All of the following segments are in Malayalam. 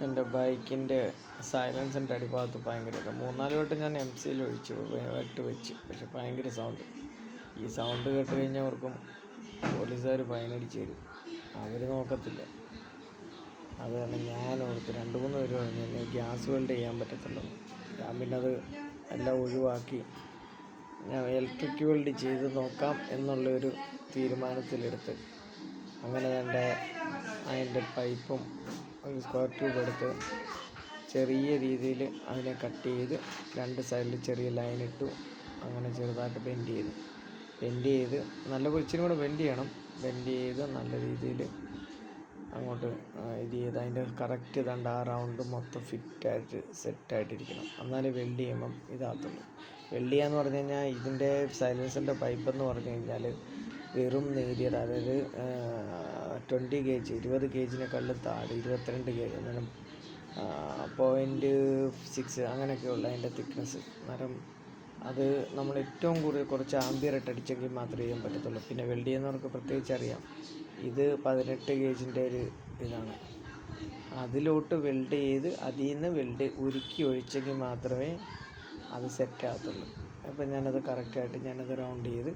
എൻ്റെ ബൈക്കിൻ്റെ സൈലൻസിൻ്റെ അടിഭാഗത്ത് ഭയങ്കര 3-4 വട്ടം ഞാൻ MCയിൽ ഒഴിച്ചു വെച്ച്, പക്ഷെ ഭയങ്കര സൗണ്ട്. ഈ സൗണ്ട് കേട്ട് കഴിഞ്ഞാൽ അവർക്കും പോലീസുകാർ ഫൈനടിച്ച് തരും, അവർ നോക്കത്തില്ല. അത് കാരണം ഞാൻ ഓർത്ത് 2-3 പേര് പറഞ്ഞു എന്നെ ഗ്യാസ് വെൽഡ് ചെയ്യാൻ പറ്റത്തുള്ളൂ. ഞാൻ പിന്നെ അത് എല്ലാം ഒഴിവാക്കി ഞാൻ ഇലക്ട്രിക് വെൽഡ് ചെയ്ത് നോക്കാം എന്നുള്ളൊരു തീരുമാനത്തിലെടുത്ത് അങ്ങനെ അതിൻ്റെ പൈപ്പും ഒരു സ്ക്വയർ ട്യൂബ് എടുത്ത് ചെറിയ രീതിയിൽ അതിനെ കട്ട് ചെയ്ത് 2 സൈഡിൽ ചെറിയ ലൈൻ ഇട്ടു. അങ്ങനെ ചെറുതായിട്ട് ബെൻഡ് ചെയ്ത് നല്ല ഇച്ചിരി കൂടെ ബെൻഡ് ചെയ്ത് നല്ല രീതിയിൽ അങ്ങോട്ട് ഇത് ചെയ്ത് അതിൻ്റെ കറക്റ്റ് ആ റൗണ്ട് മൊത്തം ഫിറ്റായിട്ട് സെറ്റായിട്ടിരിക്കണം. എന്നാലേ വെൽഡ് ചെയ്യുമ്പം ഇതാകത്തുള്ളൂ. വെൽഡ് ചെയ്യാന്ന് പറഞ്ഞു കഴിഞ്ഞാൽ ഇതിൻ്റെ സൈലൻസറിൻ്റെ പൈപ്പെന്ന് പറഞ്ഞു കഴിഞ്ഞാൽ വെറും നേരിയത്, അതായത് 20 gauge 20 gaugeനെക്കാളും താഴെ 22 gauge അന്നേരം 0.6 അങ്ങനെയൊക്കെയുള്ള അതിൻ്റെ തിക്നെസ്. അന്നേരം അത് നമ്മൾ ഏറ്റവും കൂടുതൽ കുറച്ച് ആംബിയർ അടിച്ചെങ്കിൽ മാത്രമേ ചെയ്യാൻ പറ്റത്തുള്ളൂ. പിന്നെ വെൽഡ് ചെയ്യുന്നവർക്ക് പ്രത്യേകിച്ച് അറിയാം, ഇത് 18 ഗേജിൻ്റെ ഒരു ഇതാണ്. അതിലോട്ട് വെൽഡ് ചെയ്ത് അതിൽ നിന്ന് വെൽഡ് ഉരുക്കി ഒഴിച്ചെങ്കിൽ മാത്രമേ അത് സെറ്റാകത്തുള്ളൂ. അപ്പം ഞാനത് കറക്റ്റായിട്ട് ഞാനത് റൗണ്ട് ചെയ്ത്,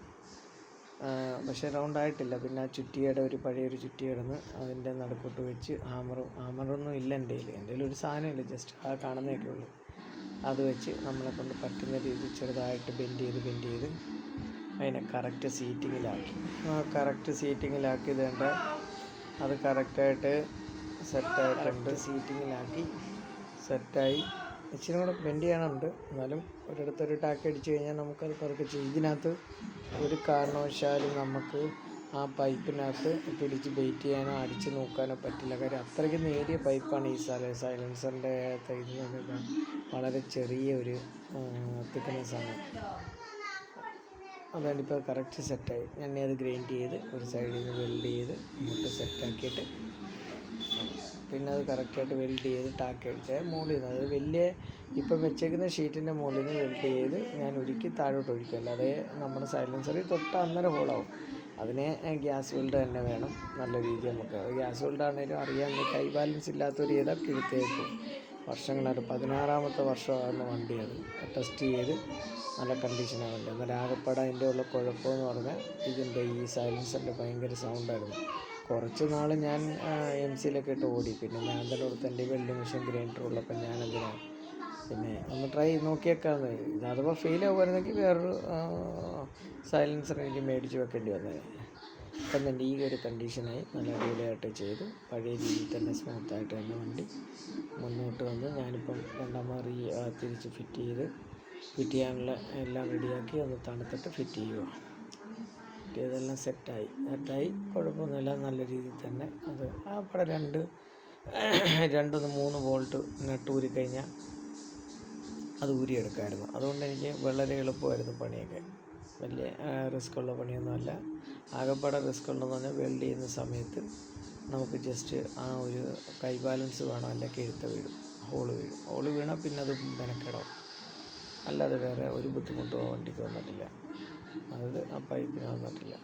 പക്ഷേ റൗണ്ടായിട്ടില്ല. പിന്നെ ആ ചുറ്റിയുടെ പഴയൊരു ചുറ്റിയിടുന്ന് അതിൻ്റെ നടുക്കോട്ട് വെച്ച് ഹാമറൊന്നും ഇല്ല എൻ്റെ കയ്യിൽ ഒരു സാധനമില്ല, ജസ്റ്റ് ആ കാണുന്നതൊക്കെ ഉള്ളൂ. അത് വെച്ച് നമ്മളെ കൊണ്ട് പറ്റുന്ന രീതിയിൽ ചെറുതായിട്ട് ബെൻഡ് ചെയ്ത് അതിനെ കറക്റ്റ് സീറ്റിങ്ങിലാക്കി വേണ്ട. അത് കറക്റ്റായിട്ട് സെറ്റായിട്ടുണ്ട്. സെറ്റായി. ഇച്ചിരി കൂടെ ബെൻഡ് ചെയ്യാനുണ്ട്, എന്നാലും ഒരിടത്തൊരു ടാക്ക് അടിച്ച് കഴിഞ്ഞാൽ നമുക്കത് പതുക്കെ ചെയ്യും. ഇതിനകത്ത് ഒരു കാരണവശാലും നമുക്ക് ആ പൈപ്പിനകത്ത് പിടിച്ച് ബെയിറ്റ് ചെയ്യാനോ അടിച്ച് നോക്കാനോ പറ്റില്ല. കാര്യം അത്രയ്ക്ക് നേരിയ പൈപ്പാണ് ഈ സൈലൻസറിൻ്റെ ഇത്. വളരെ ചെറിയ ഒരു തിക്നെസ്സാണ്. അതാണിപ്പോൾ കറക്റ്റ് സെറ്റായി. എന്നെ അത് ഗ്രൈൻഡ് ചെയ്ത് ഒരു സൈഡിൽ നിന്ന് വെൽഡ് ചെയ്ത് ഇങ്ങോട്ട് സെറ്റാക്കിയിട്ട് പിന്നെ അത് കറക്റ്റായിട്ട് വെൽഡ് ചെയ്ത് ടാക്ക് അടിച്ചാൽ മുകളിൽ നിന്ന്, അതായത് വലിയ ഇപ്പം വെച്ചേക്കുന്ന ഷീറ്റിൻ്റെ മുകളിൽ നിന്ന് വെൽഡ് ചെയ്ത് ഞാൻ ഉരുക്കി താഴോട്ട് ഒഴിക്കും. അല്ലാതെ നമ്മുടെ സൈലൻസറിൽ അന്നേരം ഹോളാവും. അതിനെ ഗ്യാസ് വെൽഡ് തന്നെ വേണം. നല്ല രീതിയിൽ നമുക്ക് ഗ്യാസ് വെൽഡാണെങ്കിലും അറിയാൻ കൈ ബാലൻസ് ഇല്ലാത്തൊരു ഇതൊക്കെ എടുത്തേക്കും. വർഷങ്ങളായിട്ട് 16ാമത്തെ വർഷമാണ് വണ്ടി. അത് ടെസ്റ്റ് ചെയ്ത് നല്ല കണ്ടീഷനാണ്. എന്നാൽ ആകെപ്പാടെ അതിൻ്റെ ഉള്ള കുഴപ്പമെന്ന് പറഞ്ഞാൽ ഇതിൻ്റെ ഈ സൈലൻസറിൻ്റെ ഭയങ്കര സൗണ്ടായിരുന്നു. കുറച്ച് നാൾ ഞാൻ MCയിലൊക്കെ ഇട്ട് ഓടി. പിന്നെ ഞാൻ തന്നെ കൊടുത്ത് എൻ്റെ വെൽഡിങ് മെഷീൻ ഗ്രൈൻഡർ ഉള്ളപ്പോൾ ഞാനെന്തിനാണ് പിന്നെ ഒന്ന് ട്രൈ ചെയ്ത് നോക്കിയേക്കാന്ന്. ഇത് അഥവാ ഫെയിൽ ആകുമായിരുന്നെങ്കിൽ വേറൊരു സൈലൻസർ എനിക്ക് മേടിച്ച് വെക്കേണ്ടി വന്നത്. അപ്പം എൻ്റെ ഈ ഒരു കണ്ടീഷനായി നല്ല അടിപൊളിയായിട്ട് ചെയ്തു. പഴയ രീതിയിൽ തന്നെ സ്മൂത്തായിട്ട് തന്നെ വണ്ടി മുന്നോട്ട് വന്ന് ഞാനിപ്പം രണ്ടാമത് തിരിച്ച് ഫിറ്റ് ചെയ്യാനുള്ള എല്ലാം റെഡിയാക്കി ഒന്ന് തണുത്തിട്ട് ഫിറ്റ് ചെയ്യുക. ഇതെല്ലാം സെറ്റായി കുഴപ്പമൊന്നുമില്ല. നല്ല രീതിയിൽ തന്നെ അത് അവിടെ 2-3 വോൾട്ട് നട്ട് ഊരിക്കഴിഞ്ഞാൽ അത് ഊരിയെടുക്കാമായിരുന്നു. അതുകൊണ്ട് എനിക്ക് വളരെ എളുപ്പമായിരുന്നു പണിയൊക്കെ. വലിയ റിസ്ക്കുള്ള പണിയൊന്നുമല്ല. ആകെപ്പാടെ റിസ്ക്കുള്ളതെന്ന് പറഞ്ഞാൽ വെൽഡ് ചെയ്യുന്ന സമയത്ത് നമുക്ക് ജസ്റ്റ് ആ ഒരു കൈ ബാലൻസ് വേണം, അല്ലെങ്കിൽ കഴുത്ത് ഹോള് വീണാൽ പിന്നെ അത് മെനക്കെടാവും. അല്ലാതെ വേറെ ഒരു ബുദ്ധിമുട്ടോ വണ്ടിക്ക് വന്നിട്ടില്ല, അത് ആ പൈപ്പിന് വന്നിട്ടില്ല.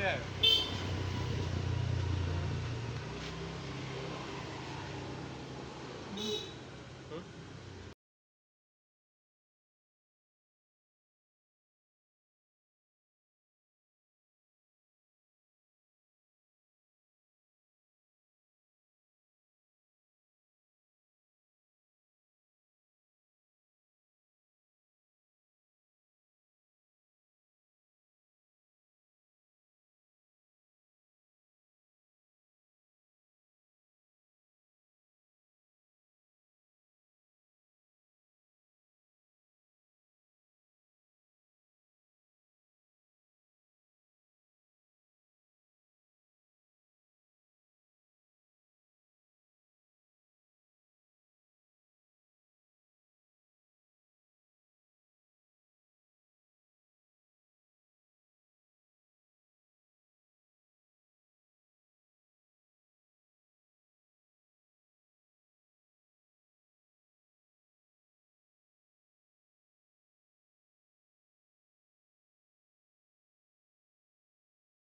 പക്ഷേ